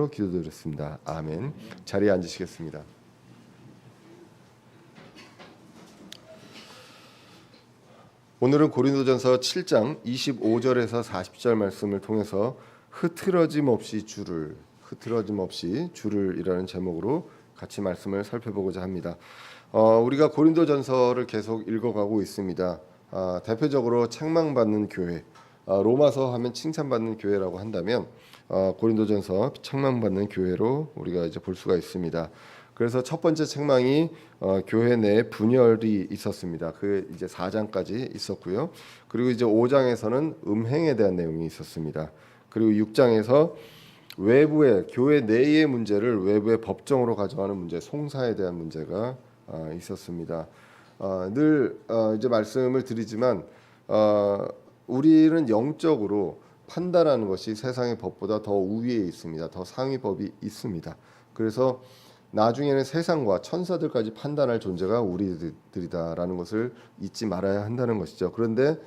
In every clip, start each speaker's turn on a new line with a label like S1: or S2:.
S1: 이름으로 기도드렸습니다. 아멘. 자리에 앉으시겠습니다. 오늘은 고린도전서 7장 25절에서 40절 말씀을 통해서 흐트러짐 없이 주를이라는 제목으로 같이 말씀을 살펴보고자 합니다. 우리가 고린도전서를 계속 읽어가고 있습니다. 대표적으로 책망받는 교회, 로마서 하면 칭찬받는 교회라고 한다면 고린도전서 책망받는 교회로 우리가 이제 볼 수가 있습니다. 그래서 첫 번째 책망이 교회 내에 분열이 있었습니다. 그 이제 4장까지 있었고요. 그리고 이제 5장에서는 음행에 대한 내용이 있었습니다. 그리고 6장에서 외부의 교회 내의 문제를 외부의 법정으로 가져가는 문제, 송사에 대한 문제가 있었습니다. 늘 이제 말씀을 드리지만 우리는 영적으로 판단하는 것이 세상의 법보다 더 우위에 있습니다. 더 상위 법이 있습니다. 그래서 나중에는 세상과 천사들까지 판단할 존재가 우리들이다라는 것을 잊지 말아야 한다는 것이죠. 그런데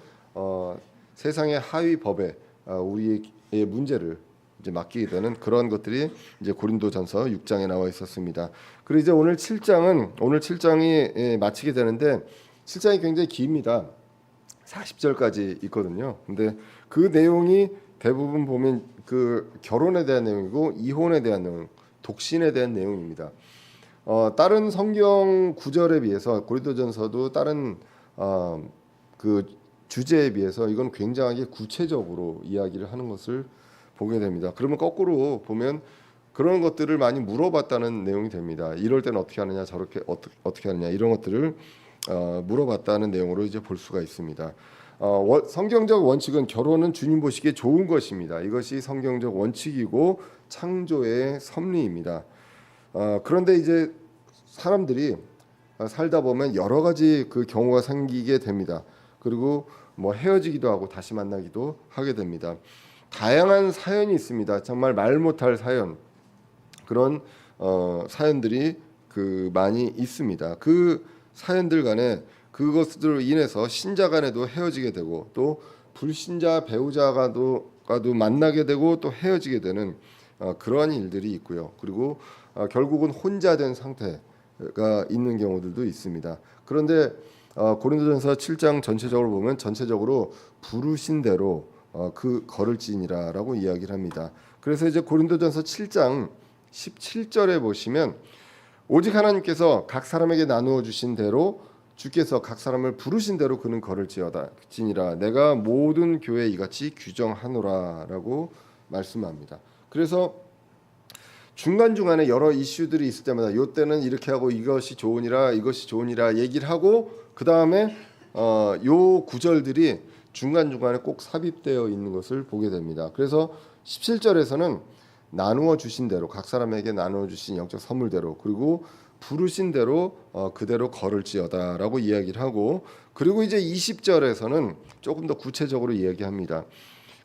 S1: 세상의 하위 법에 우리의 문제를 이제 맡기게 되는 그런 것들이 이제 고린도전서 6장에 나와 있었습니다. 그리고 이제 오늘 7장이 마치게 되는데 7장이 굉장히 깁니다. 40절까지 있거든요. 근데 그 내용이 대부분 보면 그 결혼에 대한 내용이고 이혼에 대한 내용, 독신에 대한 내용입니다. 다른 성경 구절에 비해서 고린도전서도 다른 그 주제에 비해서 이건 굉장하게 구체적으로 이야기를 하는 것을 보게 됩니다. 그러면 거꾸로 보면 그런 것들을 많이 물어봤다는 내용이 됩니다. 이럴 때는 어떻게 하느냐, 저렇게 어떻게 하느냐 이런 것들을 물어봤다는 내용으로 이제 볼 수가 있습니다. 성경적 원칙은 결혼은 주님 보시기에 좋은 것입니다. 이것이 성경적 원칙이고 창조의 섭리입니다. 그런데 이제 사람들이 살다 보면 여러 가지 그 경우가 생기게 됩니다. 그리고 뭐 헤어지기도 하고 다시 만나기도 하게 됩니다. 다양한 사연이 있습니다. 정말 말 못할 사연, 그런 사연들이 그 많이 있습니다. 그 사연들 간에 그것으로 인해서 신자 간에도 헤어지게 되고 또 불신자 배우자가도 만나게 되고 또 헤어지게 되는 그러한 일들이 있고요. 그리고 결국은 혼자 된 상태가 있는 경우들도 있습니다. 그런데 고린도전서 7장 전체적으로 보면 전체적으로 부르신 대로 그 걸을지니라라고 이야기를 합니다. 그래서 이제 고린도전서 7장 17절에 보시면 오직 하나님께서 각 사람에게 나누어 주신 대로 주께서 각 사람을 부르신 대로 그는 걸을지니라 내가 모든 교회에 이같이 규정하노라라고 말씀합니다. 그래서 중간중간에 여러 이슈들이 있을 때마다 이때는 이렇게 하고 이것이 좋으니라 얘기를 하고 그 다음에 요 구절들이 중간중간에 꼭 삽입되어 있는 것을 보게 됩니다. 그래서 17절에서는 나누어 주신 대로 각 사람에게 나누어 주신 영적 선물대로 그리고 부르신 대로 그대로 걸을지어다라고 이야기를 하고 그리고 이제 20절에서는 조금 더 구체적으로 이야기합니다.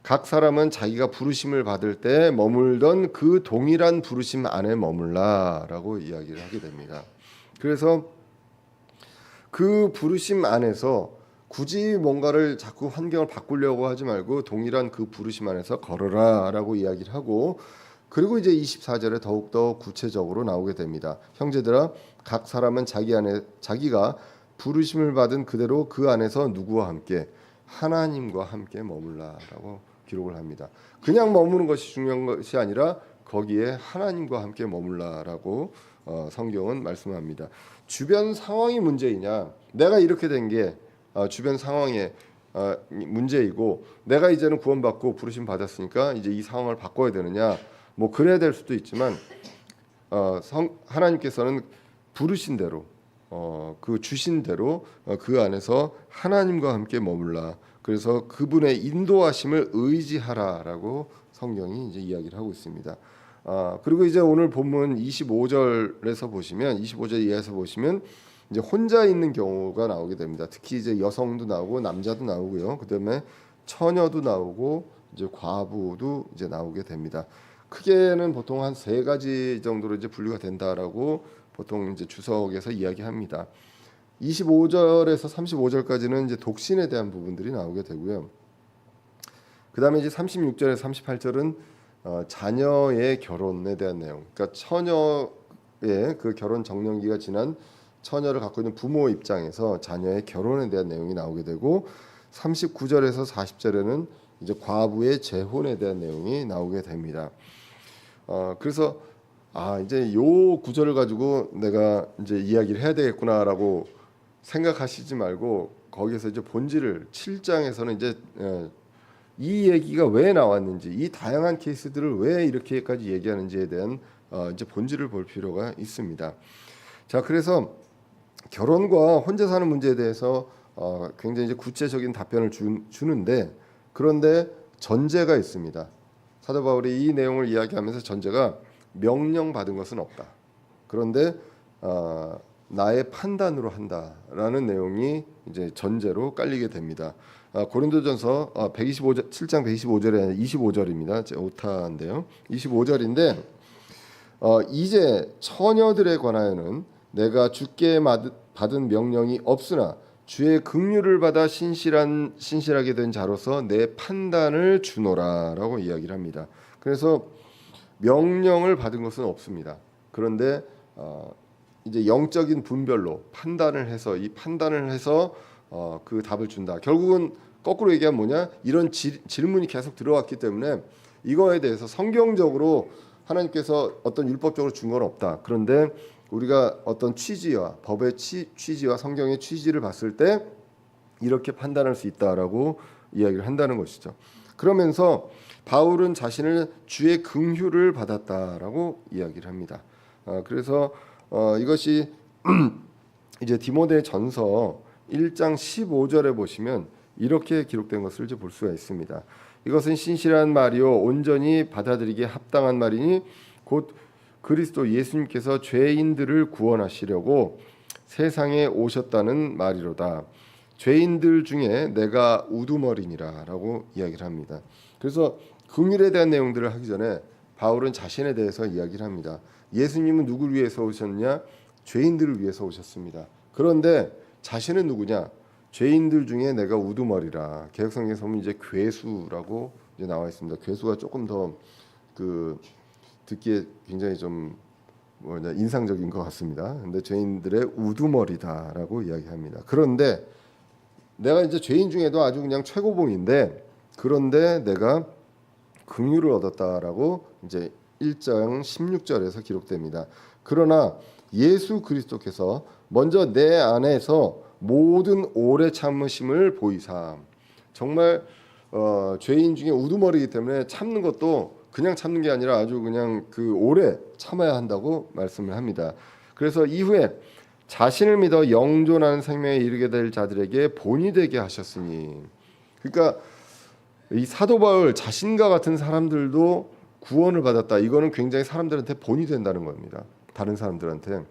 S1: 각 사람은 자기가 부르심을 받을 때 머물던 그 동일한 부르심 안에 머물라라고 이야기를 하게 됩니다. 그래서 그 부르심 안에서 굳이 뭔가를 자꾸 환경을 바꾸려고 하지 말고 동일한 그 부르심 안에서 걸어라라고 이야기를 하고 그리고 이제 24절에 더욱더 구체적으로 나오게 됩니다. 형제들아 각 사람은 자기가 부르심을 받은 그대로 그 안에서 누구와 함께 하나님과 함께 머물라라고 기록을 합니다. 그냥 머무는 것이 중요한 것이 아니라 거기에 하나님과 함께 머물라라고 성경은 말씀합니다. 주변 상황이 문제이냐? 내가 이렇게 된 게 주변 상황의 문제이고 내가 이제는 구원받고 부르심 받았으니까 이제 이 상황을 바꿔야 되느냐? 뭐 그래야 될 수도 있지만 하나님께서는 부르신 대로 그 주신 대로 그 안에서 하나님과 함께 머물라. 그래서 그분의 인도하심을 의지하라라고 성경이 이제 이야기를 하고 있습니다. 그리고 이제 오늘 본문 25절에서 보시면 25절 이하에서 보시면 이제 혼자 있는 경우가 나오게 됩니다. 특히 이제 여성도 나오고 남자도 나오고요. 그다음에 처녀도 나오고 이제 과부도 이제 나오게 됩니다. 크게는 보통 한 3가지 정도로 이제 분류가 된다라고 보통 이제 주석에서 이야기합니다. 25절에서 35절까지는 이제 독신에 대한 부분들이 나오게 되고요. 그다음에 이제 36절에서 38절은 자녀의 결혼에 대한 내용. 그러니까 처녀의 그 결혼 적령기가 지난 처녀를 갖고 있는 부모 입장에서 자녀의 결혼에 대한 내용이 나오게 되고 39절에서 40절에는 이제 과부의 재혼에 대한 내용이 나오게 됩니다. 그래서 이제 요 구절을 가지고 내가 이제 이야기를 해야 되겠구나라고 생각하시지 말고 거기서 이제 본질을 7장에서는 이제 이 얘기가 왜 나왔는지, 이 다양한 케이스들을 왜 이렇게까지 얘기하는지에 대한 이제 본질을 볼 필요가 있습니다. 자, 그래서 결혼과 혼자 사는 문제에 대해서 굉장히 이제 구체적인 답변을 주는데, 그런데 전제가 있습니다. 사도 바울이 이 내용을 이야기하면서 전제가 명령받은 것은 없다. 그런데 나의 판단으로 한다라는 내용이 이제 전제로 깔리게 됩니다. 고린도전서 7장 125절에 25절입니다. 제 오타인데요. 25절인데 이제 처녀들에 관하여는 내가 주께 받은 명령이 없으나 주의 긍휼을 받아 신실하게 된 자로서 내 판단을 주노라라고 이야기를 합니다. 그래서 명령을 받은 것은 없습니다. 그런데 이제 영적인 분별로 판단을 해서 그 답을 준다. 결국은 거꾸로 얘기하면 뭐냐? 이런 질문이 계속 들어왔기 때문에 이거에 대해서 성경적으로 하나님께서 어떤 율법적으로 준 건 없다. 그런데 우리가 어떤 취지와 법의 취지와 성경의 취지를 봤을 때 이렇게 판단할 수 있다라고 이야기를 한다는 것이죠. 그러면서 바울은 자신을 주의 긍휼을 받았다라고 이야기를 합니다. 그래서 이것이 이제 디모데전서 1장 15절에 보시면 이렇게 기록된 것을 이제 볼 수가 있습니다. 이것은 신실한 말이요 온전히 받아들이기에 합당한 말이니 곧 그리스도 예수님께서 죄인들을 구원하시려고 세상에 오셨다는 말이로다. 죄인들 중에 내가 우두머리니라라고 이야기를 합니다. 그래서 긍휼에 대한 내용들을 하기 전에 바울은 자신에 대해서 이야기를 합니다. 예수님은 누구를 위해서 오셨냐? 죄인들을 위해서 오셨습니다. 그런데 자신은 누구냐? 죄인들 중에 내가 우두머리라. 개역성경에 보면 이제 괴수라고 이제 나와 있습니다. 괴수가 조금 더 듣기에 굉장히 좀 인상적인 것 같습니다. 근데 죄인들의 우두머리다라고 이야기합니다. 그런데 내가 이제 죄인 중에도 아주 그냥 최고봉인데 그런데 내가 긍휼을 얻었다라고 이제 1장 16절에서 기록됩니다. 그러나 예수 그리스도께서 먼저 내 안에서 모든 오래 참으심을 보이사. 정말 죄인 중에 우두머리이기 때문에 참는 것도 그냥 참는 게 아니라 아주 그냥 그 오래 참아야 한다고 말씀을 합니다. 그래서 이후에 자신을 믿어 영존하는 생명에 이르게 될 자들에게 본이 되게 하셨으니, 그러니까 이 사도 바울 자신과 같은 사람들도 구원을 받았다. 이거는 굉장히 사람들한테 본이 된다는 겁니다. 다른 사람들한테.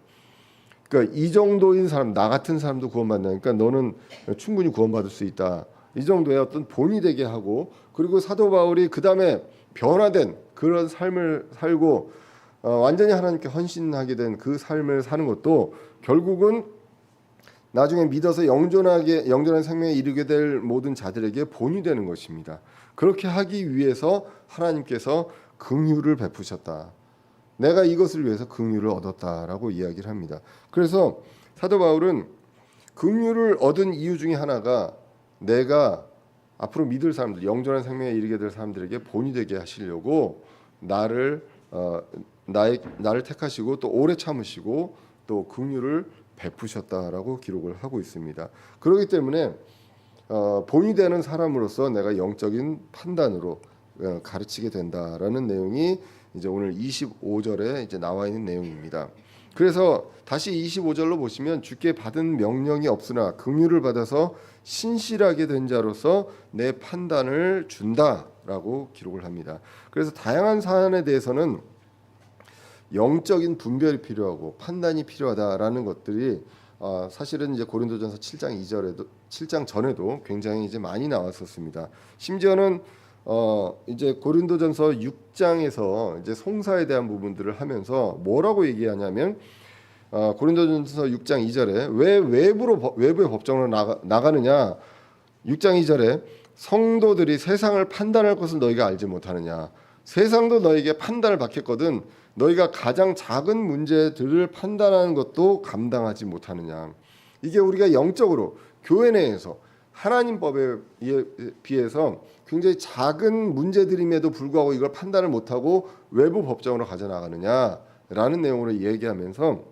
S1: 그러니까 이 정도인 사람, 나 같은 사람도 구원받으니까 너는 충분히 구원받을 수 있다. 이 정도의 어떤 본이 되게 하고, 그리고 사도 바울이 그 다음에 변화된 그런 삶을 살고 완전히 하나님께 헌신하게 된 그 삶을 사는 것도 결국은 나중에 믿어서 영존한 생명에 이르게 될 모든 자들에게 본이 되는 것입니다. 그렇게 하기 위해서 하나님께서 긍휼을 베푸셨다. 내가 이것을 위해서 긍휼을 얻었다라고 이야기를 합니다. 그래서 사도 바울은 긍휼을 얻은 이유 중에 하나가 내가 앞으로 믿을 사람들, 영존한 생명에 이르게 될 사람들에게 본이 되게 하시려고 나를 택하시고 또 오래 참으시고 또 긍휼을 베푸셨다라고 기록을 하고 있습니다. 그렇기 때문에 본이 되는 사람으로서 내가 영적인 판단으로 가르치게 된다라는 내용이 이제 오늘 25절에 이제 나와 있는 내용입니다. 그래서 다시 25절로 보시면 주께 받은 명령이 없으나 긍휼을 받아서 신실하게 된 자로서 내 판단을 준다라고 기록을 합니다. 그래서 다양한 사안에 대해서는 영적인 분별이 필요하고 판단이 필요하다라는 것들이 사실은 이제 고린도전서 7장 전에도 굉장히 이제 많이 나왔었습니다. 심지어는 이제 고린도전서 6장에서 이제 송사에 대한 부분들을 하면서 뭐라고 얘기하냐면 고린도전서 6장 2절에 왜 외부의 법정으로 나가느냐? 6장 2절에 성도들이 세상을 판단할 것을 너희가 알지 못하느냐? 세상도 너에게 판단을 받겠거든 너희가 가장 작은 문제들을 판단하는 것도 감당하지 못하느냐. 이게 우리가 영적으로 교회 내에서 하나님 법에 비해서 굉장히 작은 문제들임에도 불구하고 이걸 판단을 못하고 외부 법정으로 가져나가느냐라는 내용으로 얘기하면서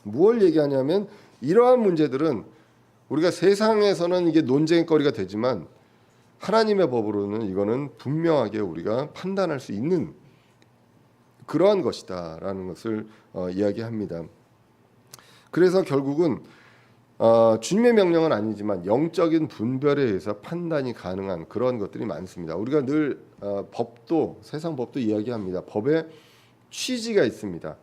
S1: 무엇을 얘기하냐면 이러한 문제들은 우리가 세상에서는 이게 논쟁거리가 되지만 하나님의 법으로는 이거는 분명하게 우리가 판단할 수 있는 그러한 것이다라는 것을 이야기합니다. 그래서 결국은 주님의 명령은 아니지만 영적인 분별에 의해서 판단이 가능한 그런 것들이 많습니다. 우리가 늘 법도 세상 법도 이야기합니다. 법에 취지가 있습니다.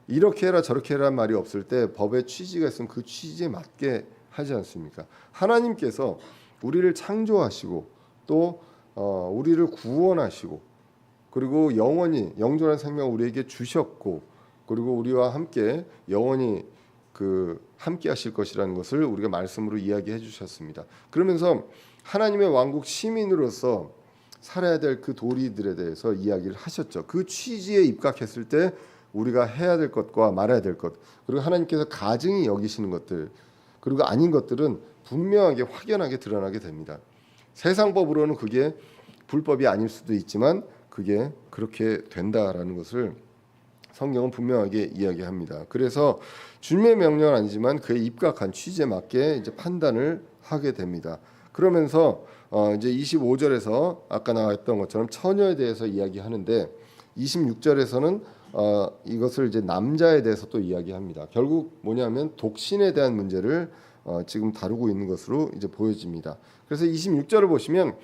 S1: 이렇게 해라 저렇게 해라 말이 없을 때 법의 취지가 있으면 그 취지에 맞게 하지 않습니까? 하나님께서 우리를 창조하시고 또 우리를 구원하시고 그리고 영원히 영존한 생명을 우리에게 주셨고 그리고 우리와 함께 영원히 함께 하실 것이라는 것을 우리가 말씀으로 이야기해 주셨습니다. 그러면서 하나님의 왕국 시민으로서 살아야 될 그 도리들에 대해서 이야기를 하셨죠. 그 취지에 입각했을 때 우리가 해야 될 것과 말아야 될 것 그리고 하나님께서 가증히 여기시는 것들 그리고 아닌 것들은 분명하게 확연하게 드러나게 됩니다. 세상 법으로는 그게 불법이 아닐 수도 있지만 그게 그렇게 된다라는 것을 성경은 분명하게 이야기합니다. 그래서 주님의 명령은 아니지만 그에 입각한 취지에 맞게 이제 판단을 하게 됩니다. 그러면서 이제 25절에서 아까 나왔던 것처럼 처녀에 대해서 이야기하는데 26절에서는 이것을 이제 남자에 대해서 또 이야기합니다. 결국 뭐냐면 독신에 대한 문제를 지금 다루고 있는 것으로 이제 보여집니다. 그래서 26절을 보시면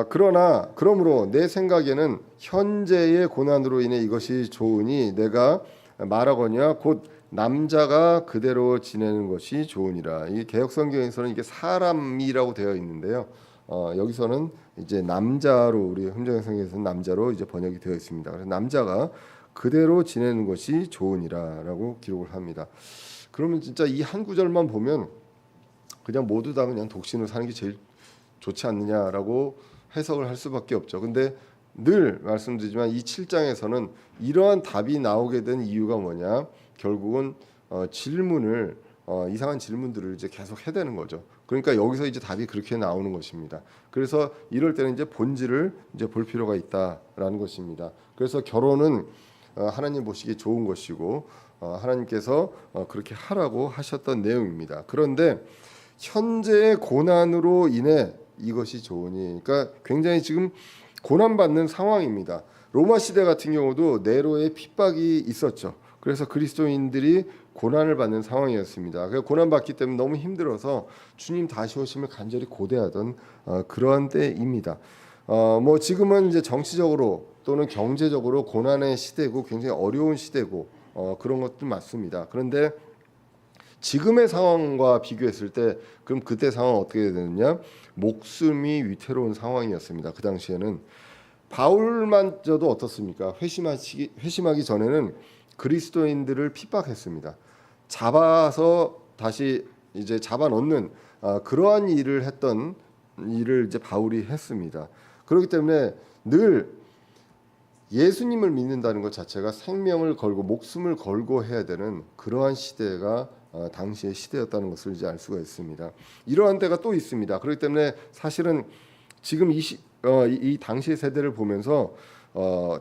S1: 그러므로 내 생각에는 현재의 고난으로 인해 이것이 좋으니 내가 말하거니와 곧 남자가 그대로 지내는 것이 좋으니라. 이 개역 성경에서는 이게 사람이라고 되어 있는데요. 여기서는 이제 남자로 우리 흥정의 성경에서는 남자로 이제 번역이 되어 있습니다. 그래서 남자가 그대로 지내는 것이 좋으니라라고 기록을 합니다. 그러면 진짜 이 한 구절만 보면 그냥 모두 다 그냥 독신으로 사는 게 제일 좋지 않느냐라고 해석을 할 수밖에 없죠. 근데 늘 말씀드리지만 이 7장에서는 이러한 답이 나오게 된 이유가 뭐냐? 결국은 이상한 질문들을 이제 계속 해대는 거죠. 그러니까 여기서 이제 답이 그렇게 나오는 것입니다. 그래서 이럴 때는 이제 본질을 이제 볼 필요가 있다라는 것입니다. 그래서 결혼은 하나님 보시기에 좋은 것이고 하나님께서 그렇게 하라고 하셨던 내용입니다. 그런데 현재의 고난으로 인해 이것이 좋으니, 그러니까 굉장히 지금 고난받는 상황입니다. 로마 시대 같은 경우도 네로의 핍박이 있었죠. 그래서 그리스도인들이 고난을 받는 상황이었습니다. 고난받기 때문에 너무 힘들어서 주님 다시 오심을 간절히 고대하던 그런 때입니다. 뭐 지금은 이제 정치적으로 또는 경제적으로 고난의 시대고 굉장히 어려운 시대고 그런 것도 맞습니다. 그런데 지금의 상황과 비교했을 때 그럼 그때 상황은 어떻게 되느냐? 목숨이 위태로운 상황이었습니다. 그 당시에는 바울마저도 어떻습니까? 회심하기 전에는 그리스도인들을 핍박했습니다. 잡아서 다시 이제 잡아놓는 그러한 일을 했던 일을 이제 바울이 했습니다. 그렇기 때문에 늘 예수님을 믿는다는 것 자체가 생명을 걸고 목숨을 걸고 해야 되는 그러한 시대가 당시의 시대였다는 것을 이제 알 수가 있습니다. 이러한 때가 또 있습니다. 그렇기 때문에 사실은 지금 이 당시의 세대를 보면서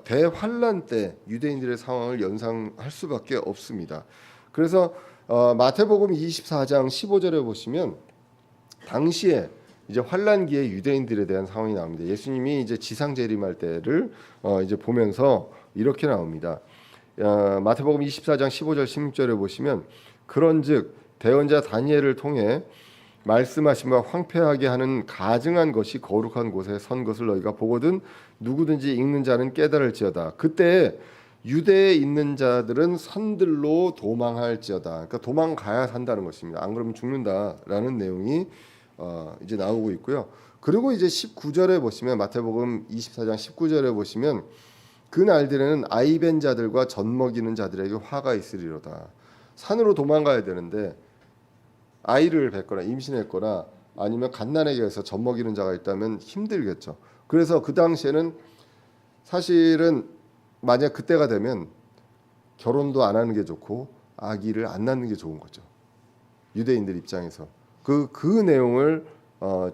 S1: 대환란 때 유대인들의 상황을 연상할 수밖에 없습니다. 그래서 마태복음 24장 15절에 보시면 당시에 이제 환란기에 유대인들에 대한 상황이 나옵니다. 예수님이 이제 지상 재림할 때를 이제 보면서 이렇게 나옵니다. 마태복음 24장 15절 16절에 보시면 그런즉 대언자 다니엘을 통해 말씀하신 바 황폐하게 하는 가증한 것이 거룩한 곳에 선 것을 너희가 보거든 누구든지 읽는 자는 깨달을지어다. 그때 유대에 있는 자들은 산들로 도망할지어다. 그러니까 도망가야 산다는 것입니다. 안 그러면 죽는다라는 내용이 이제 나오고 있고요. 그리고 이제 19절에 보시면 마태복음 24장 19절에 보시면 그 날들에는 아이벤 자들과 젖 먹이는 자들에게 화가 있으리로다. 산으로 도망가야 되는데 아이를 뵙거나 임신했거나 아니면 갓난에게 해서 젖 먹이는 자가 있다면 힘들겠죠. 그래서 그 당시에는 사실은 만약 그때가 되면 결혼도 안 하는 게 좋고 아기를 안 낳는 게 좋은 거죠. 유대인들 입장에서 그 내용을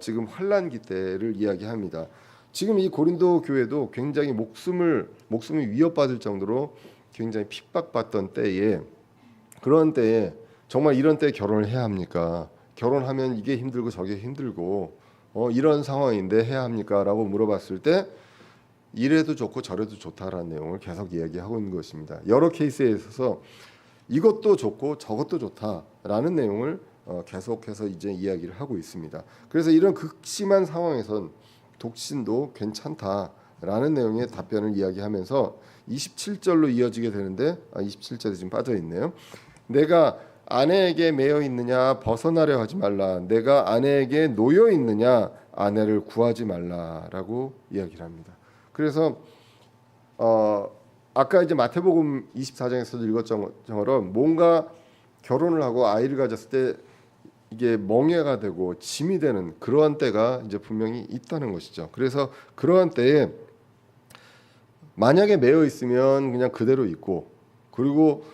S1: 지금 환란기 때를 이야기합니다. 지금 이 고린도 교회도 굉장히 목숨이 위협받을 정도로 굉장히 핍박받던 때에, 그런 때에 정말 이런 때에 결혼을 해야 합니까? 결혼하면 이게 힘들고 저게 힘들고 이런 상황인데 해야 합니까?라고 물어봤을 때 이래도 좋고 저래도 좋다라는 내용을 계속 이야기하고 있는 것입니다. 여러 케이스에 있어서 이것도 좋고 저것도 좋다라는 내용을 계속해서 이제 이야기를 하고 있습니다. 그래서 이런 극심한 상황에선 독신도 괜찮다라는 내용의 답변을 이야기하면서 27절로 이어지게 되는데 27절에 지금 빠져 있네요. 내가 아내에게 매여 있느냐 벗어나려 하지 말라. 내가 아내에게 놓여 있느냐 아내를 구하지 말라라고 이야기를 합니다. 그래서 아까 이제 마태복음 24장에서도 읽었던 뭔가 결혼을 하고 아이를 가졌을 때 이게 멍해가 되고 짐이 되는 그러한 때가 이제 분명히 있다는 것이죠. 그래서 그러한 때에 만약에 매여 있으면 그냥 그대로 있고, 그리고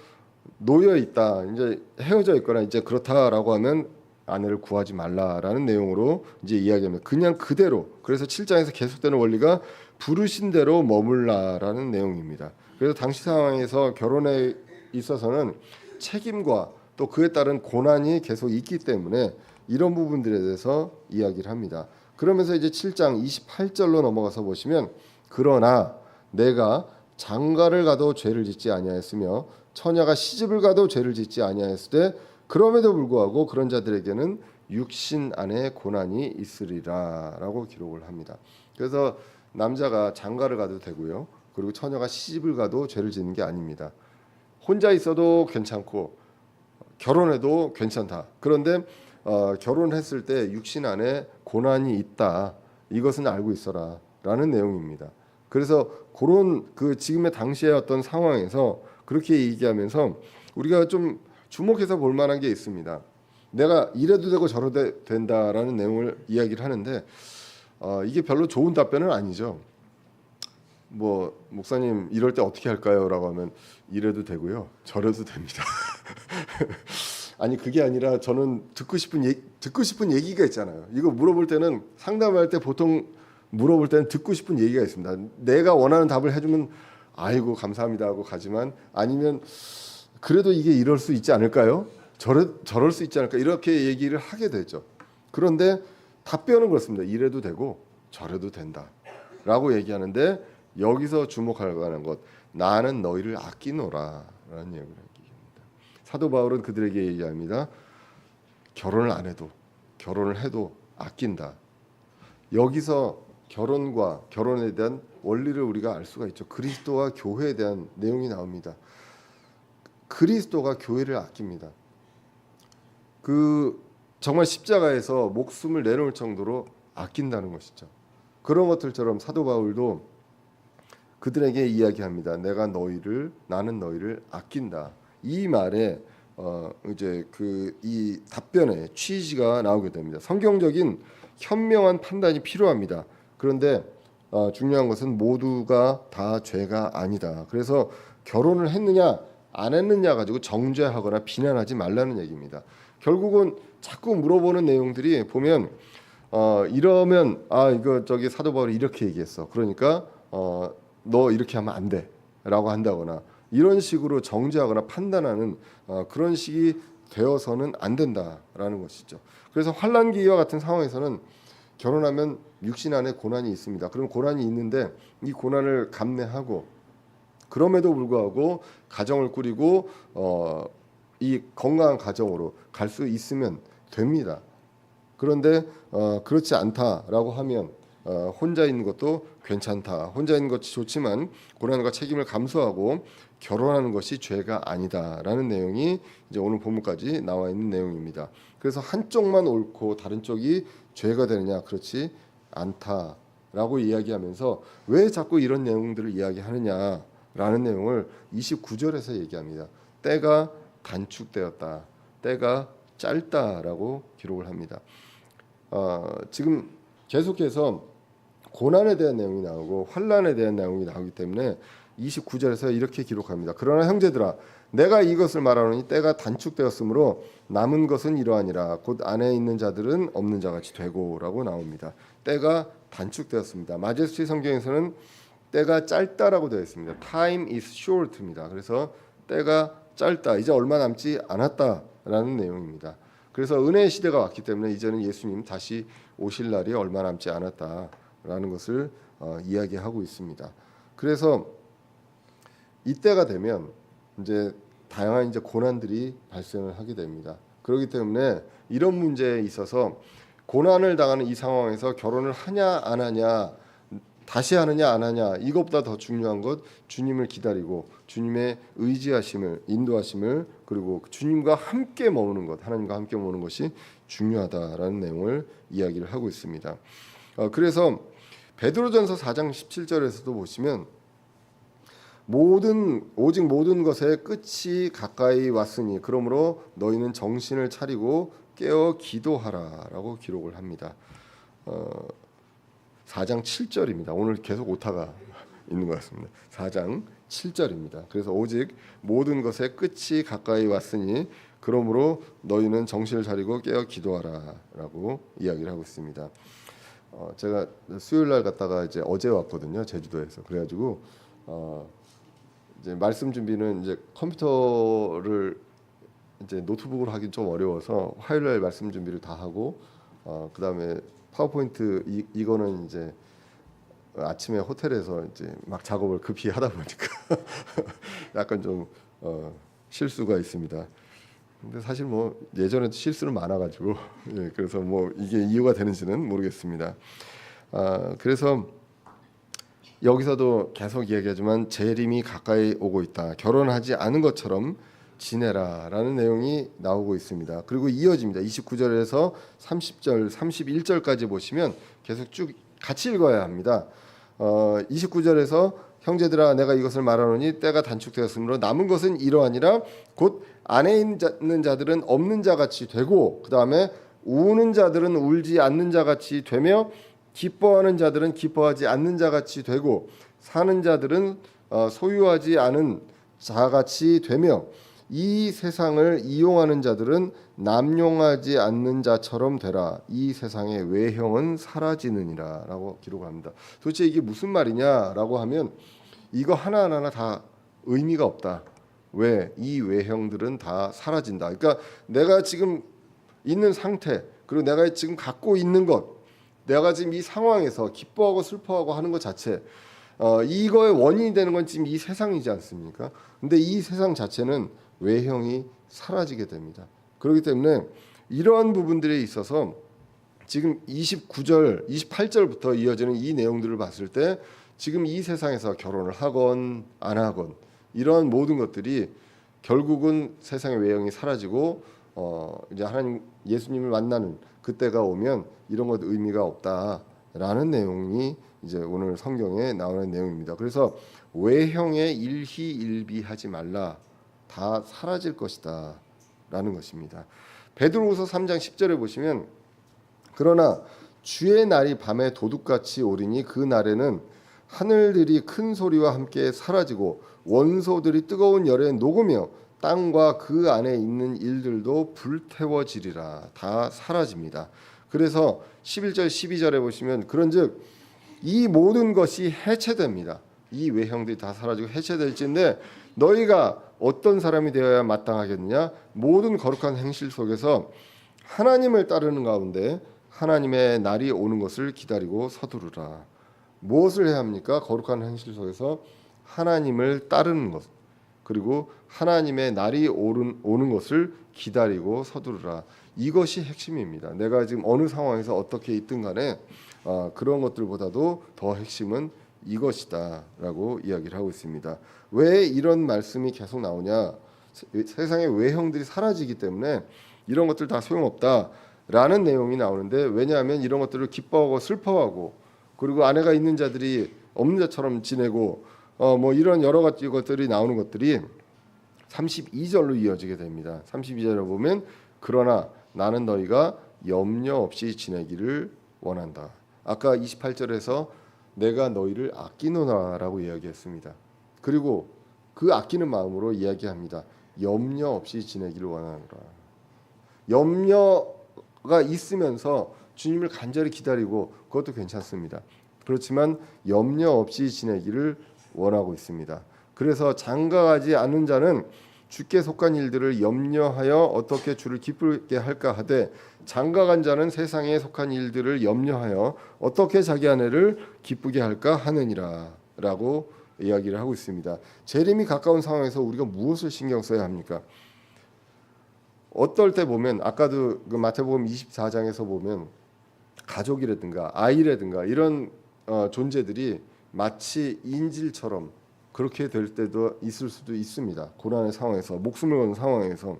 S1: 놓여 있다, 이제 헤어져 있거나 이제 그렇다라고 하면 아내를 구하지 말라라는 내용으로 이제 이야기합니다. 그냥 그대로. 그래서 7장에서 계속되는 원리가 부르신 대로 머물라라는 내용입니다. 그래서 당시 상황에서 결혼에 있어서는 책임과 또 그에 따른 고난이 계속 있기 때문에 이런 부분들에 대해서 이야기를 합니다. 그러면서 이제 7장 28절로 넘어가서 보시면, 그러나 내가 장가를 가도 죄를 짓지 아니하였으며 처녀가 시집을 가도 죄를 짓지 아니하였을 때 그럼에도 불구하고 그런 자들에게는 육신 안에 고난이 있으리라라고 기록을 합니다. 그래서 남자가 장가를 가도 되고요, 그리고 처녀가 시집을 가도 죄를 짓는 게 아닙니다. 혼자 있어도 괜찮고 결혼해도 괜찮다. 그런데 결혼했을 때 육신 안에 고난이 있다. 이것은 알고 있어라라는 내용입니다. 그래서 그런 지금의 당시의 어떤 상황에서 그렇게 얘기하면서 우리가 좀 주목해서 볼 만한 게 있습니다. 내가 이래도 되고 저래도 된다라는 내용을 이야기를 하는데 이게 별로 좋은 답변은 아니죠. 뭐 목사님 이럴 때 어떻게 할까요?라고 하면 이래도 되고요, 저래도 됩니다. 아니 그게 아니라 저는 듣고 싶은 얘기가 있잖아요. 이거 물어볼 때는, 상담할 때 보통 물어볼 때는 듣고 싶은 얘기가 있습니다. 내가 원하는 답을 해주면 아이고 감사합니다 하고 가지만, 아니면 그래도 이게 이럴 수 있지 않을까요? 저럴 수 있지 않을까? 이렇게 얘기를 하게 되죠. 그런데 답변은 그렇습니다. 이래도 되고 저래도 된다라고 얘기하는데, 여기서 주목할 만한 것, 나는 너희를 아끼노라라는 얘기를 얘기합니다. 사도 바울은 그들에게 얘기합니다. 결혼을 안 해도, 결혼을 해도 아낀다. 여기서 결혼과 결혼에 대한 원리를 우리가 알 수가 있죠. 그리스도와 교회에 대한 내용이 나옵니다. 그리스도가 교회를 아낍니다. 정말 십자가에서 목숨을 내놓을 정도로 아낀다는 것이죠. 그런 것들처럼 사도 바울도 그들에게 이야기합니다. 나는 너희를 아낀다. 이 말에 이제 이 답변의 취지가 나오게 됩니다. 성경적인 현명한 판단이 필요합니다. 그런데 중요한 것은 모두가 다 죄가 아니다. 그래서 결혼을 했느냐 안 했느냐 가지고 정죄하거나 비난하지 말라는 얘기입니다. 결국은 자꾸 물어보는 내용들이 보면 이러면 이거 저기 사도 바울이 이렇게 얘기했어. 그러니까 너 이렇게 하면 안 돼라고 한다거나 이런 식으로 정죄하거나 판단하는 그런 식이 되어서는 안 된다라는 것이죠. 그래서 환난기와 같은 상황에서는 결혼하면 육신 안에 고난이 있습니다. 그럼 고난이 있는데 이 고난을 감내하고, 그럼에도 불구하고 가정을 꾸리고 이 건강한 가정으로 갈 수 있으면 됩니다. 그런데 그렇지 않다라고 하면 혼자 있는 것도 괜찮다. 혼자 있는 것이 좋지만 고난과 책임을 감수하고 결혼하는 것이 죄가 아니다라는 내용이 이제 오늘 본문까지 나와 있는 내용입니다. 그래서 한쪽만 옳고 다른 쪽이 죄가 되느냐? 그렇지 않다라고 이야기하면서 왜 자꾸 이런 내용들을 이야기하느냐라는 내용을 29절에서 얘기합니다. 때가 단축되었다. 때가 짧다라고 기록을 합니다. 지금 계속해서 고난에 대한 내용이 나오고 환난에 대한 내용이 나오기 때문에 29절에서 이렇게 기록합니다. 그러나 형제들아 내가 이것을 말하노니 때가 단축되었으므로 남은 것은 이러하니라 곧 안에 있는 자들은 없는 자같이 되고라고 나옵니다. 때가 단축되었습니다. 마제스티 성경에서는 때가 짧다라고 되어 있습니다. Time is short입니다. 그래서 때가 짧다, 이제 얼마 남지 않았다라는 내용입니다. 그래서 은혜의 시대가 왔기 때문에 이제는 예수님 다시 오실 날이 얼마 남지 않았다라는 것을 이야기하고 있습니다. 그래서 이때가 되면 이제 다양한 이제 고난들이 발생을 하게 됩니다. 그렇기 때문에 이런 문제에 있어서 고난을 당하는 이 상황에서 결혼을 하냐 안 하냐, 다시 하느냐 안 하냐, 이것보다 더 중요한 것 주님을 기다리고 주님의 의지하심을, 인도하심을, 그리고 주님과 함께 머무는 것, 하나님과 함께 머무는 것이 중요하다라는 내용을 이야기를 하고 있습니다. 그래서 베드로전서 4장 17절에서도 보시면 오직 모든 것의 끝이 가까이 왔으니 그러므로 너희는 정신을 차리고 깨어 기도하라라고 기록을 합니다. 4장 7절입니다. 오늘 계속 오타가 있는 것 같습니다. 4장 7절입니다. 그래서 오직 모든 것의 끝이 가까이 왔으니 그러므로 너희는 정신을 차리고 깨어 기도하라라고 이야기를 하고 있습니다. 제가 수요일 날 갔다가 이제 어제 왔거든요. 제주도에서. 그래가지고 이제 말씀 준비는 이제 컴퓨터를 이제 노트북으로 하긴 좀 어려워서 화요일 날 말씀 준비를 다 하고 그다음에 파워포인트 이거는 이제 아침에 호텔에서 이제 막 작업을 급히 하다 보니까 약간 좀 실수가 있습니다. 근데 사실 뭐 예전에도 실수는 많아가지고 예, 그래서 뭐 이게 이유가 되는지는 모르겠습니다. 그래서 여기서도 계속 이야기하지만 재림이 가까이 오고 있다. 결혼하지 않은 것처럼 지내라라는 내용이 나오고 있습니다. 그리고 이어집니다. 29절에서 30절, 31절까지 보시면 계속 쭉 같이 읽어야 합니다. 29절에서 형제들아 내가 이것을 말하노니 때가 단축되었으므로 남은 것은 이러하니라 곧 안에 있는 자들은 없는 자같이 되고 그 다음에 우는 자들은 울지 않는 자같이 되며 기뻐하는 자들은 기뻐하지 않는 자같이 되고 사는 자들은 소유하지 않은 자같이 되며 이 세상을 이용하는 자들은 남용하지 않는 자처럼 되라. 이 세상의 외형은 사라지느니라 라고 기록합니다. 도대체 이게 무슨 말이냐라고 하면 이거 하나하나 다 의미가 없다. 왜? 이 외형들은 다 사라진다. 그러니까 내가 지금 있는 상태, 그리고 내가 지금 갖고 있는 것, 내가 지금 이 상황에서 기뻐하고 슬퍼하고 하는 것 자체, 이거의 원인이 되는 건 지금 이 세상이지 않습니까? 근데 이 세상 자체는 외형이 사라지게 됩니다. 그렇기 때문에 이러한 부분들에 있어서 지금 29절, 28절부터 이어지는 이 내용들을 봤을 때 지금 이 세상에서 결혼을 하건 안 하건 이러한 모든 것들이 결국은 세상의 외형이 사라지고 이제 하나님 예수님을 만나는 그때가 오면 이런 것 의미가 없다라는 내용이 이제 오늘 성경에 나오는 내용입니다. 그래서 외형에 일희일비하지 말라. 다 사라질 것이다 라는 것입니다. 베드로후서 3장 10절에 보시면 그러나 주의 날이 밤에 도둑같이 오리니 그 날에는 하늘들이 큰 소리와 함께 사라지고 원소들이 뜨거운 열에 녹으며 땅과 그 안에 있는 일들도 불태워지리라. 다 사라집니다. 그래서 11절 12절에 보시면 그런즉 이 모든 것이 해체됩니다. 이 외형들이 다 사라지고 해체될진데 너희가 어떤 사람이 되어야 마땅하겠느냐? 모든 거룩한 행실 속에서 하나님을 따르는 가운데 하나님의 날이 오는 것을 기다리고 서두르라. 무엇을 해야 합니까? 거룩한 행실 속에서 하나님을 따르는 것, 그리고 하나님의 날이 오는 것을 기다리고 서두르라. 이것이 핵심입니다. 내가 지금 어느 상황에서 어떻게 있든 간에 그런 것들보다도 더 핵심은 이것이다라고 이야기를 하고 있습니다. 왜 이런 말씀이 계속 나오냐? 세상의 외형들이 사라지기 때문에 이런 것들 다 소용없다라는 내용이 나오는데, 왜냐하면 이런 것들을 기뻐하고 슬퍼하고 그리고 아내가 있는 자들이 없는 자처럼 지내고 뭐 이런 여러 가지 것들이 나오는 것들이 32절로 이어지게 됩니다. 32절을 보면 그러나 나는 너희가 염려 없이 지내기를 원한다. 아까 28절에서 내가 너희를 아끼노라라고 이야기했습니다. 그리고 그 아끼는 마음으로 이야기합니다. 염려 없이 지내기를 원하노라. 염려가 있으면서 주님을 간절히 기다리고 그것도 괜찮습니다. 그렇지만 염려 없이 지내기를 원하고 있습니다. 그래서 장가가지 않은 자는 주께 속한 일들을 염려하여 어떻게 주를 기쁘게 할까 하되 장가간 자는 세상에 속한 일들을 염려하여 어떻게 자기 아내를 기쁘게 할까 하느니라 라고 이야기를 하고 있습니다. 재림이 가까운 상황에서 우리가 무엇을 신경 써야 합니까? 어떨 때 보면 아까도 그 마태복음 24장에서 보면 가족이라든가 아이라든가 이런 존재들이 마치 인질처럼 그렇게 될 때도 있을 수도 있습니다. 고난의 상황에서 목숨을 거는 상황에서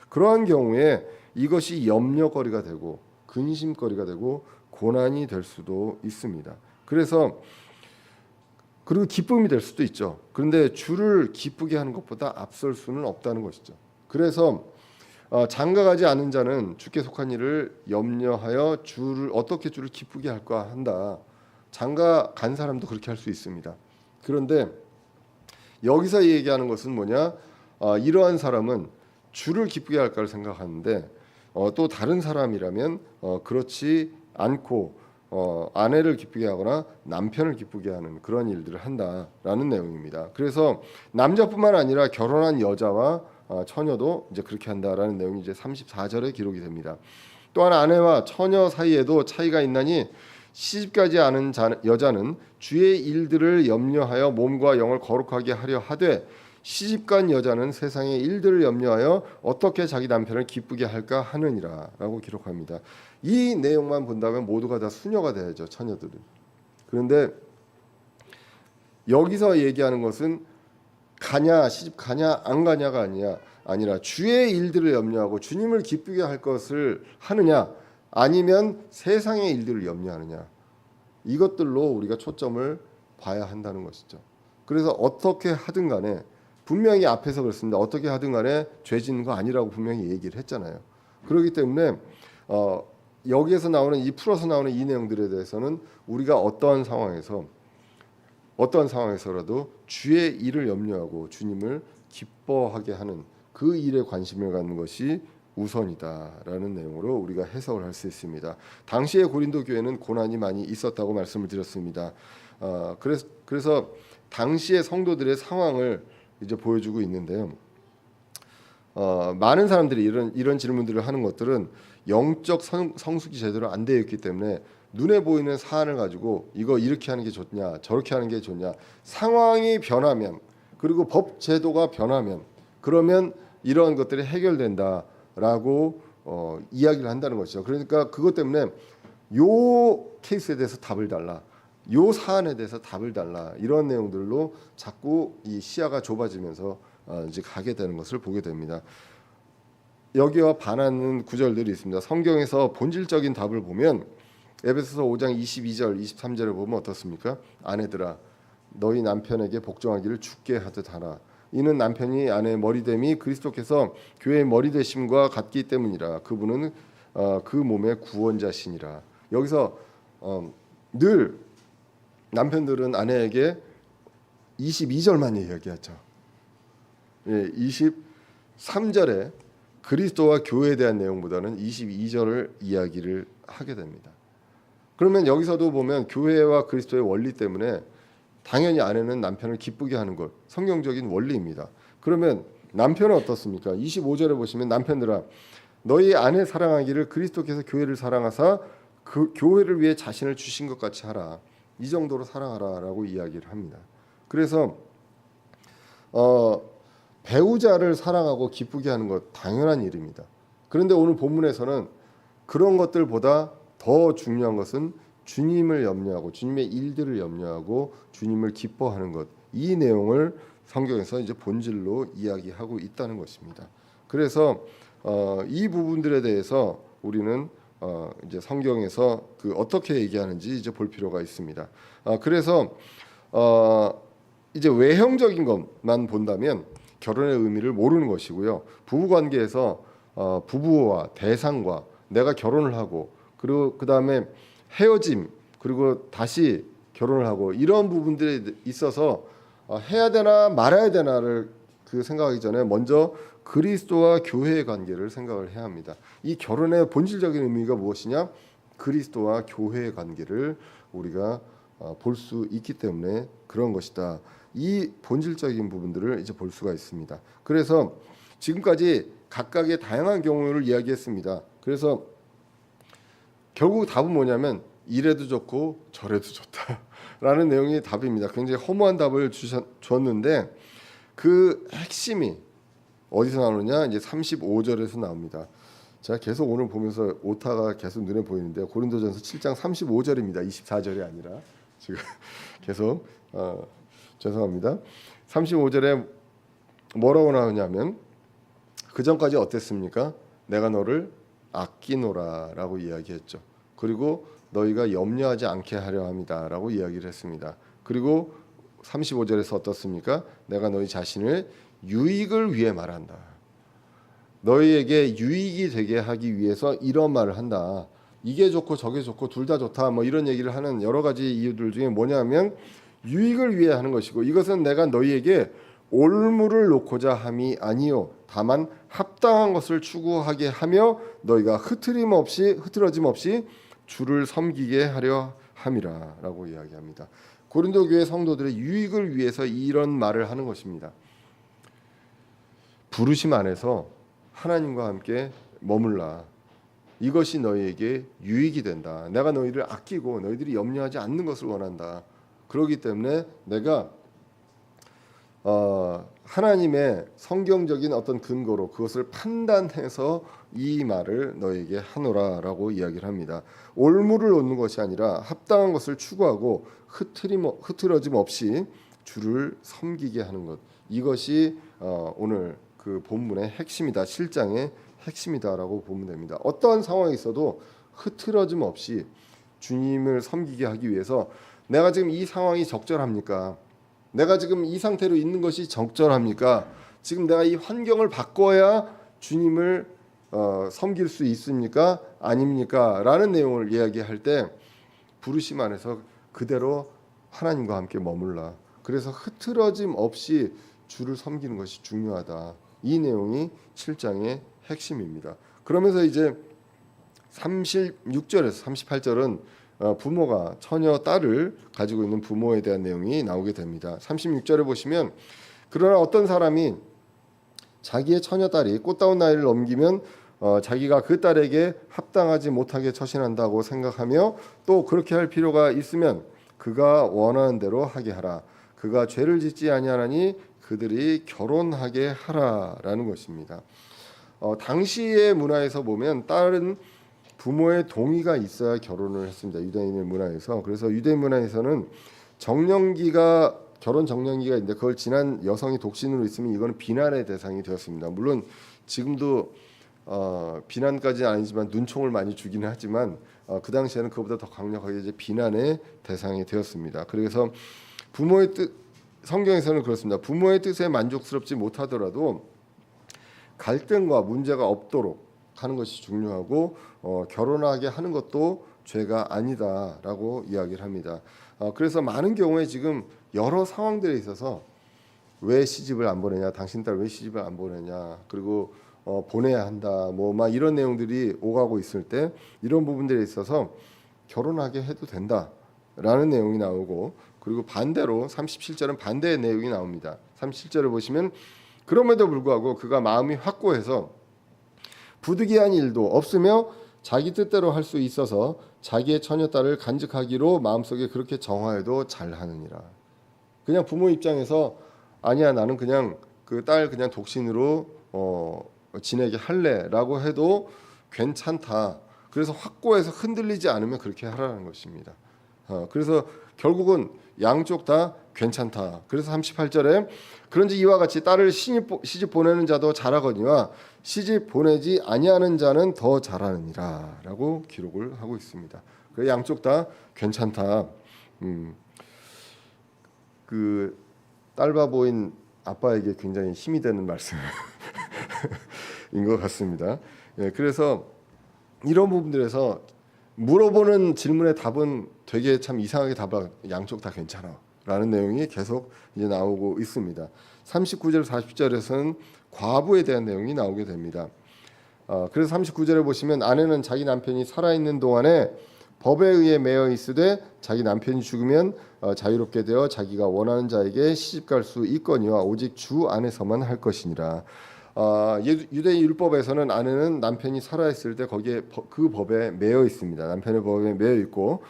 S1: 그러한 경우에 이것이 염려거리가 되고 근심거리가 되고 고난이 될 수도 있습니다. 그래서 그리고 기쁨이 될 수도 있죠. 그런데 주를 기쁘게 하는 것보다 앞설 수는 없다는 것이죠. 그래서 장가가지 않은 자는 주께 속한 일을 염려하여 어떻게 주를 기쁘게 할까 한다. 장가 간 사람도 그렇게 할 수 있습니다. 그런데 여기서 얘기하는 것은 뭐냐? 이러한 사람은 주를 기쁘게 할까를 생각하는데 또 다른 사람이라면 그렇지 않고 아내를 기쁘게 하거나 남편을 기쁘게 하는 그런 일들을 한다라는 내용입니다. 그래서 남자뿐만 아니라 결혼한 여자와 처녀도 이제 그렇게 한다라는 내용이 이제 34절에 기록이 됩니다. 또한 아내와 처녀 사이에도 차이가 있나니 시집가지 않은 여자는 주의 일들을 염려하여 몸과 영을 거룩하게 하려 하되 시집간 여자는 세상의 일들을 염려하여 어떻게 자기 남편을 기쁘게 할까 하느니라라고 기록합니다. 이 내용만 본다면 모두가 다 수녀가 돼야죠, 처녀들은. 그런데 여기서 얘기하는 것은 가냐 시집 가냐 안 가냐가 아니라 주의 일들을 염려하고 주님을 기쁘게 할 것을 하느냐 아니면 세상의 일들을 염려하느냐 이것들로 우리가 초점을 봐야 한다는 것이죠. 그래서 어떻게 하든 간에 분명히 앞에서 그랬습니다. 어떻게 하든 간에 죄 짓는 거 아니라고 분명히 얘기를 했잖아요. 그렇기 때문에 여기에서 나오는 이 풀어서 나오는 이 내용들에 대해서는 우리가 어떠한 상황에서라도 주의 일을 염려하고 주님을 기뻐하게 하는 그 일에 관심을 갖는 것이 우선이다라는 내용으로 우리가 해석을 할 수 있습니다. 당시의 고린도 교회는 고난이 많이 있었다고 말씀을 드렸습니다. 그래서 당시의 성도들의 상황을 이제 보여주고 있는데요. 많은 사람들이 이런 질문들을 하는 것들은 영적 성숙이 제대로 안 되어 있기 때문에 눈에 보이는 사안을 가지고 이거 이렇게 하는 게 좋냐 저렇게 하는 게 좋냐 상황이 변하면 그리고 법 제도가 변하면 그러면 이러한 것들이 해결된다라고 이야기를 한다는 것이죠. 그러니까 그것 때문에 요 케이스에 대해서 답을 달라 요 사안에 대해서 답을 달라 이런 내용들로 자꾸 이 시야가 좁아지면서 이제 가게 되는 것을 보게 됩니다. 여기와 반하는 구절들이 있습니다. 성경에서 본질적인 답을 보면 에베소서 5장 22절 23절을 보면 어떻습니까? 아내들아 너희 남편에게 복종하기를 주께 하듯 하라. 이는 남편이 아내의 머리됨이 그리스도께서 교회의 머리되심과 같기 때문이라. 그분은 그 몸의 구원자시니라. 여기서 늘 남편들은 아내에게 22절만 이야기하죠. 23절에 그리스도와 교회에 대한 내용보다는 22절을 이야기를 하게 됩니다. 그러면 여기서도 보면 교회와 그리스도의 원리 때문에 당연히 아내는 남편을 기쁘게 하는 것 성경적인 원리입니다. 그러면 남편은 어떻습니까? 25절에 보시면 남편들아 너희 아내 사랑하기를 그리스도께서 교회를 사랑하사 그 교회를 위해 자신을 주신 것 같이 하라. 이 정도로 사랑하라라고 이야기를 합니다. 그래서 배우자를 사랑하고 기쁘게 하는 것 당연한 일입니다. 그런데 오늘 본문에서는 그런 것들보다 더 중요한 것은 주님을 염려하고 주님의 일들을 염려하고 주님을 기뻐하는 것, 이 내용을 성경에서 이제 본질로 이야기하고 있다는 것입니다. 그래서 이 부분들에 대해서 우리는 이제 성경에서 그 어떻게 얘기하는지 이제 볼 필요가 있습니다. 그래서 이제 외형적인 것만 본다면 결혼의 의미를 모르는 것이고요. 부부 관계에서 부부와 대상과 내가 결혼을 하고 그리고 그 다음에 헤어짐 그리고 다시 결혼을 하고 이런 부분들에 있어서 해야 되나 말아야 되나를 그 생각하기 전에 먼저 그리스도와 교회의 관계를 생각을 해야 합니다. 이 결혼의 본질적인 의미가 무엇이냐? 그리스도와 교회의 관계를 우리가 볼 수 있기 때문에 그런 것이다. 이 본질적인 부분들을 이제 볼 수가 있습니다. 그래서 지금까지 각각의 다양한 경우를 이야기했습니다. 그래서 결국 답은 뭐냐면 이래도 좋고 저래도 좋다라는 내용이 답입니다. 굉장히 허무한 답을 줬는데 그 핵심이 어디서 나오느냐? 이제 35절에서 나옵니다. 제가 계속 오늘 보면서 오타가 계속 눈에 보이는데요. 고린도전서 7장 35절입니다. 24절이 아니라 지금 계속 죄송합니다. 35절에 뭐라고 나오냐면 그 전까지 어땠습니까? 내가 너를 아끼노라라고 이야기했죠. 그리고 너희가 염려하지 않게 하려 함이다라고 이야기를 했습니다. 그리고 35절에서 어떻습니까? 내가 너희 자신을 유익을 위해 말한다. 너희에게 유익이 되게 하기 위해서 이런 말을 한다. 이게 좋고 저게 좋고 둘 다 좋다. 뭐 이런 얘기를 하는 여러 가지 이유들 중에 뭐냐면 유익을 위해 하는 것이고 이것은 내가 너희에게 올무를 놓고자 함이 아니요 다만 합당한 것을 추구하게 하며 너희가 흐트러짐 없이 주를 섬기게 하려 함이라라고 이야기합니다. 고린도 교회 성도들의 유익을 위해서 이런 말을 하는 것입니다. 부르심 안에서 하나님과 함께 머물라. 이것이 너희에게 유익이 된다. 내가 너희를 아끼고 너희들이 염려하지 않는 것을 원한다. 그렇기 때문에 내가 하나님의 성경적인 어떤 근거로 그것을 판단해서 이 말을 너에게 하노라라고 이야기를 합니다. 올무를 놓는 것이 아니라 합당한 것을 추구하고 흐트러짐 없이 주를 섬기게 하는 것. 이것이 오늘 그 본문의 핵심이다. 7장의 핵심이다라고 보면 됩니다. 어떠한 상황이 있어도 흐트러짐 없이 주님을 섬기게 하기 위해서 내가 지금 이 상황이 적절합니까? 내가 지금 이 상태로 있는 것이 적절합니까? 지금 내가 이 환경을 바꿔야 주님을 섬길 수 있습니까? 아닙니까? 라는 내용을 이야기할 때 부르심 안에서 그대로 하나님과 함께 머물라. 그래서 흐트러짐 없이 주를 섬기는 것이 중요하다. 이 내용이 7장의 핵심입니다. 그러면서 이제 36절에서 38절은 부모가 처녀 딸을 가지고 있는 부모에 대한 내용이 나오게 됩니다. 36절에 보시면 그러나 어떤 사람이 자기의 처녀 딸이 꽃다운 나이를 넘기면 자기가 그 딸에게 합당하지 못하게 처신한다고 생각하며 또 그렇게 할 필요가 있으면 그가 원하는 대로 하게 하라. 그가 죄를 짓지 아니하나니 그들이 결혼하게 하라라는 것입니다. 당시의 문화에서 보면 딸은 부모의 동의가 있어야 결혼을 했습니다. 유대인의 문화에서. 그래서 유대인 문화에서는 결혼 정년기가 있는데 그걸 지난 여성이 독신으로 있으면 이거는 비난의 대상이 되었습니다. 물론 지금도 비난까지는 아니지만 눈총을 많이 주기는 하지만 그 당시에는 그보다 더 강력하게 이제 비난의 대상이 되었습니다. 그래서 부모의 뜻, 성경에서는 그렇습니다. 부모의 뜻에 만족스럽지 못하더라도 갈등과 문제가 없도록 하는 것이 중요하고 결혼하게 하는 것도 죄가 아니다라고 이야기를 합니다. 그래서 많은 경우에 지금 여러 상황들에 있어서 왜 시집을 안 보내냐, 당신 딸 왜 시집을 안 보내냐, 그리고 보내야 한다, 뭐 막 이런 내용들이 오가고 있을 때 이런 부분들에 있어서 결혼하게 해도 된다라는 내용이 나오고 그리고 반대로 37절은 반대의 내용이 나옵니다. 37절을 보시면 그럼에도 불구하고 그가 마음이 확고해서 부득이한 일도 없으며 자기 뜻대로 할 수 있어서 자기의 처녀딸을 간직하기로 마음속에 그렇게 정하여도 잘하느니라. 그냥 부모 입장에서 아니야 나는 그냥 그 딸 그냥 독신으로 지내게 할래라고 해도 괜찮다. 그래서 확고해서 흔들리지 않으면 그렇게 하라는 것입니다. 그래서 결국은 양쪽 다 괜찮다. 그래서 38절에 그런지 이와 같이 딸을 시집 보내는 자도 잘하거니와 시집 보내지 아니하는 자는 더 잘하느니라라고 기록을 하고 있습니다. 그 양쪽 다 괜찮다. 그 딸바보인 아빠에게 굉장히 힘이 되는 말씀인 것 같습니다. 예, 그래서 이런 부분들에서 물어보는 질문의 답은 되게 참 이상하게 답하 양쪽 다 괜찮아라는 내용이 계속 이제 나오고 있습니다. 39절 40절에서는 과부에 대한 내용이 나오게 됩니다. 그래서 39절에 보시면 아내는 자기 남편이 살아있는 동안에 법에 의해 매여 있으되 자기 남편이 죽으면 자유롭게 되어 자기가 원하는 자에게 시집갈 수 있거니와 오직 주 안에서만 할 것이니라. 유대인 율법에서는 아내는 남편이 살아있을 때 거기에 그 법에 매여 있습니다. 남편의 법에 매여 있고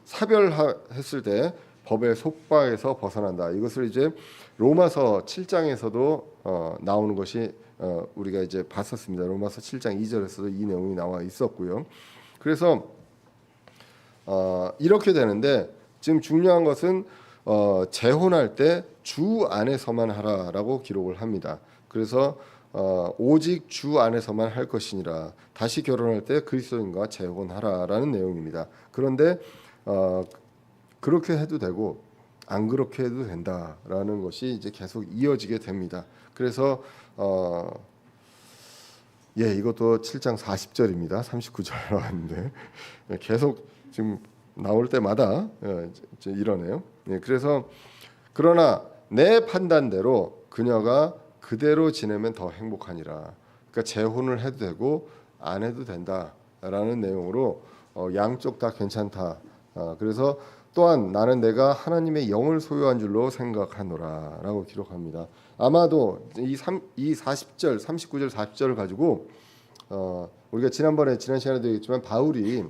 S1: 사별했을 때 법의 속박에서 벗어난다. 이것을 이제 로마서 7장에서도 나오는 것이 우리가 이제 봤었습니다. 로마서 7장 2절에서도 이 내용이 나와 있었고요. 그래서 이렇게 되는데 지금 중요한 것은 재혼할 때 주 안에서만 하라라고 기록을 합니다. 그래서 오직 주 안에서만 할 것이니라. 다시 결혼할 때 그리스도인과 재혼하라라는 내용입니다. 그런데 그렇게 해도 되고 안 그렇게 해도 된다라는 것이 이제 계속 이어지게 됩니다. 그래서 이것도 7장 40절입니다. 39절 나왔는데 계속 지금 나올 때마다 이러네요. 그래서 그러나 내 판단대로 그녀가 그대로 지내면 더 행복하니라. 그러니까 재혼을 해도 되고 안 해도 된다라는 내용으로 양쪽 다 괜찮다. 그래서 또한 나는 내가 하나님의 영을 소유한 줄로 생각하노라라고 기록합니다. 아마도 이 40절, 39절, 40절을 가지고 우리가 지난 시간에도 얘기했지만 바울이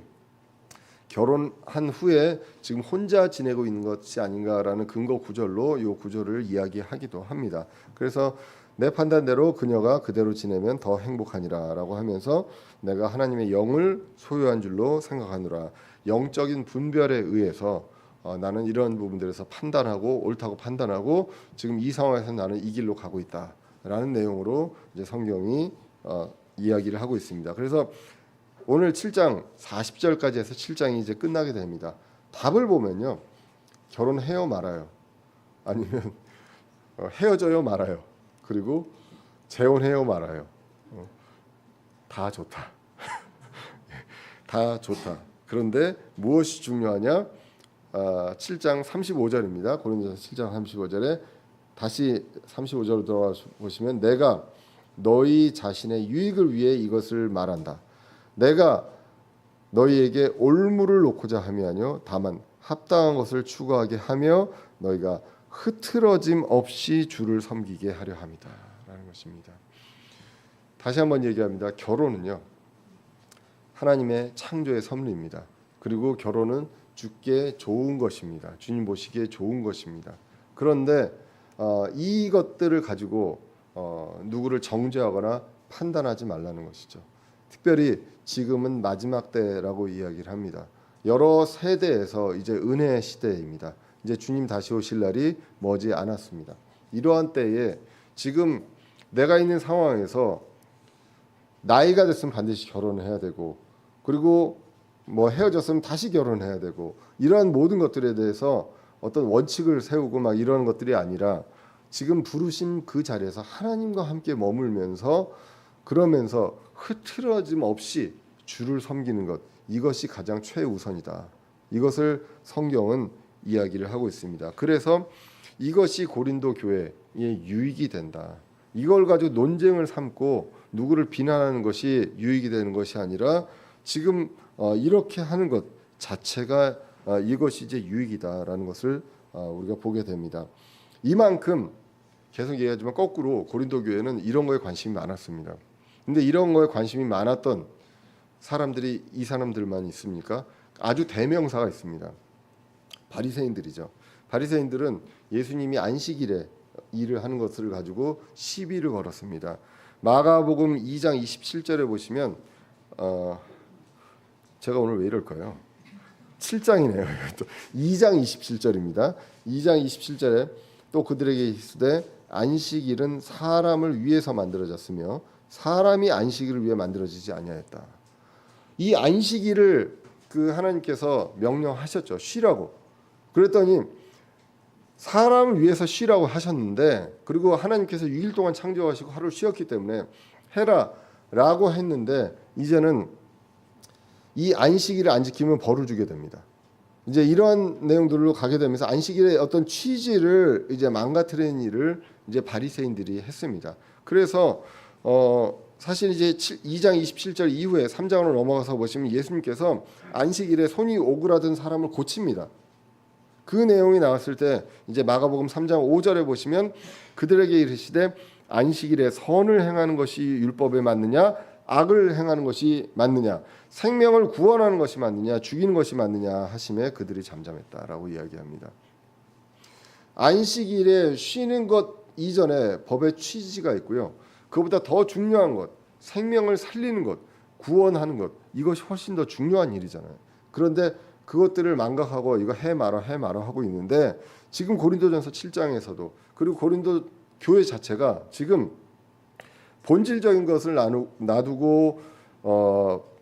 S1: 결혼한 후에 지금 혼자 지내고 있는 것이 아닌가라는 근거 구절로 이 구절을 이야기하기도 합니다. 그래서 내 판단대로 그녀가 그대로 지내면 더 행복하니라라고 하면서 내가 하나님의 영을 소유한 줄로 생각하노라. 영적인 분별에 의해서 나는 이런 부분들에서 판단하고 옳다고 판단하고 지금 이 상황에서 나는 이 길로 가고 있다라는 내용으로 이제 성경이 이야기를 하고 있습니다. 그래서 오늘 7장 40절까지 해서 7장이 이제 끝나게 됩니다. 답을 보면요. 결혼해요 말아요. 아니면 헤어져요 말아요. 그리고 재혼해요 말아요. 다 좋다. 다 좋다. 그런데 무엇이 중요하냐? 7장 35절입니다. 고린도서 7장 35절에 다시 35절로 들어가 보시면 내가 너희 자신의 유익을 위해 이것을 말한다. 내가 너희에게 올무를 놓고자 함이 아니요 다만 합당한 것을 추구하게 하며 너희가 흐트러짐 없이 주를 섬기게 하려 함이다 라는 것입니다. 다시 한번 얘기합니다. 결혼은요 하나님의 창조의 섭리입니다. 그리고 결혼은 주께 좋은 것입니다. 주님 보시기에 좋은 것입니다. 그런데 이것들을 가지고 누구를 정죄하거나 판단하지 말라는 것이죠. 특별히 지금은 마지막 때라고 이야기를 합니다. 여러 세대에서 이제 은혜의 시대입니다. 이제 주님 다시 오실 날이 머지 않았습니다. 이러한 때에 지금 내가 있는 상황에서 나이가 됐으면 반드시 결혼을 해야 되고 그리고 뭐 헤어졌으면 다시 결혼해야 되고 이러한 모든 것들에 대해서 어떤 원칙을 세우고 막 이런 것들이 아니라 지금 부르심 그 자리에서 하나님과 함께 머물면서 그러면서 흐트러짐 없이 주를 섬기는 것 이것이 가장 최우선이다. 이것을 성경은 이야기를 하고 있습니다. 그래서 이것이 고린도 교회의 유익이 된다. 이걸 가지고 논쟁을 삼고 누구를 비난하는 것이 유익이 되는 것이 아니라 지금 이렇게 하는 것 자체가 이것이 이제 유익이다라는 것을 우리가 보게 됩니다. 이만큼 계속 얘기하지만 거꾸로 고린도 교회는 이런 거에 관심이 많았습니다. 근데 이런 거에 관심이 많았던 사람들이 이 사람들만 있습니까? 아주 대명사가 있습니다. 바리새인들이죠. 바리새인들은 예수님이 안식일에 일을 하는 것을 가지고 시비를 걸었습니다. 마가복음 2장 27절에 보시면 제가 오늘 왜 이럴까요? 7장이네요. 2장 27절입니다. 2장 27절에 또 그들에게 이르시되 안식일은 사람을 위해서 만들어졌으며 사람이 안식일을 위해 만들어지지 아니하였다. 이 안식일을 그 하나님께서 명령하셨죠. 쉬라고. 그랬더니 사람을 위해서 쉬라고 하셨는데 그리고 하나님께서 6일 동안 창조하시고 하루를 쉬었기 때문에 해라라고 했는데 이제는 이 안식일을 안 지키면 벌을 주게 됩니다. 이제 이러한 내용들로 가게 되면서 안식일의 어떤 취지를 이제 망가뜨리는 일을 이제 바리새인들이 했습니다. 그래서 사실 이제 2장 27절 이후에 3장으로 넘어가서 보시면 예수님께서 안식일에 손이 오그라든 사람을 고칩니다. 그 내용이 나왔을 때 이제 마가복음 3장 5절에 보시면 그들에게 이르시되 안식일에 선을 행하는 것이 율법에 맞느냐 악을 행하는 것이 맞느냐 생명을 구원하는 것이 맞느냐 죽이는 것이 맞느냐 하심에 그들이 잠잠했다라고 이야기합니다. 안식일에 쉬는 것 이전에 법의 취지가 있고요. 그것보다 더 중요한 것, 생명을 살리는 것, 구원하는 것, 이것이 훨씬 더 중요한 일이잖아요. 그런데 그것들을 망각하고 이거 해 말아 하고 있는데 지금 고린도전서 7장에서도 그리고 고린도 교회 자체가 지금 본질적인 것을 놔두고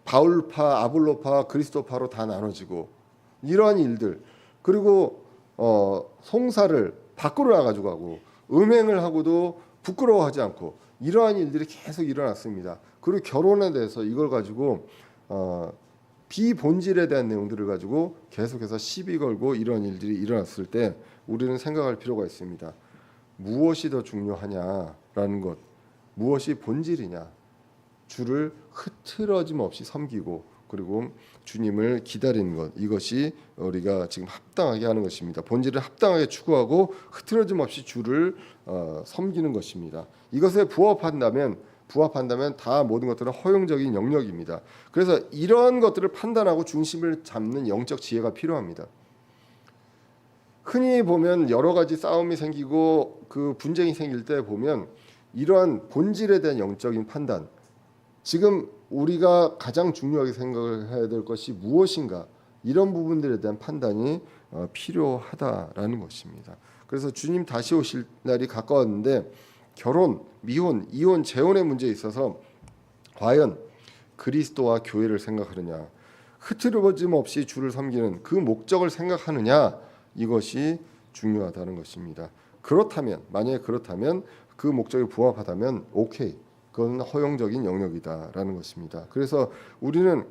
S1: 바울파, 아볼로파, 그리스도파로 다 나눠지고 이러한 일들 그리고 송사를 밖으로 나가지고 하고 음행을 하고도 부끄러워하지 않고 이러한 일들이 계속 일어났습니다. 그리고 결혼에 대해서 이걸 가지고 비본질에 대한 내용들을 가지고 계속해서 시비 걸고 이런 일들이 일어났을 때 우리는 생각할 필요가 있습니다. 무엇이 더 중요하냐라는 것, 무엇이 본질이냐, 주를 흐트러짐 없이 섬기고 그리고 주님을 기다리는 것, 이것이 우리가 지금 합당하게 하는 것입니다. 본질을 합당하게 추구하고 흐트러짐 없이 주를 섬기는 것입니다. 이것에 부합한다면 다 모든 것들은 허용적인 영역입니다. 그래서 이러한 것들을 판단하고 중심을 잡는 영적 지혜가 필요합니다. 흔히 보면 여러 가지 싸움이 생기고 그 분쟁이 생길 때 보면 이러한 본질에 대한 영적인 판단, 지금 우리가 가장 중요하게 생각을 해야 될 것이 무엇인가, 이런 부분들에 대한 판단이 필요하다라는 것입니다. 그래서 주님 다시 오실 날이 가까웠는데 결혼, 미혼, 이혼, 재혼의 문제에 있어서 과연 그리스도와 교회를 생각하느냐, 흐트러짐 없이 주를 섬기는 그 목적을 생각하느냐, 이것이 중요하다는 것입니다. 만약에 그렇다면 그 목적에 부합하다면 오케이, 그건 허용적인 영역이다라는 것입니다. 그래서 우리는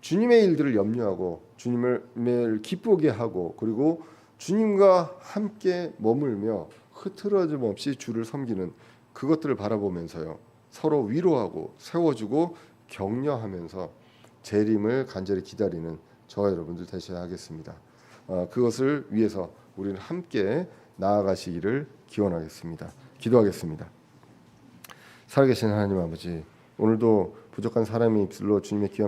S1: 주님의 일들을 염려하고 주님을 매일 기쁘게 하고 그리고 주님과 함께 머물며 흐트러짐 없이 주를 섬기는 그것들을 바라보면서요, 서로 위로하고 세워주고 격려하면서 재림을 간절히 기다리는 저와 여러분들 되셔야 하겠습니다. 그것을 위해서 우리는 함께 나아가시기를 기원하겠습니다. 기도하겠습니다. 살아계신 하나님 아버지, 오늘도 부족한 사람의 입술로 주님의 귀한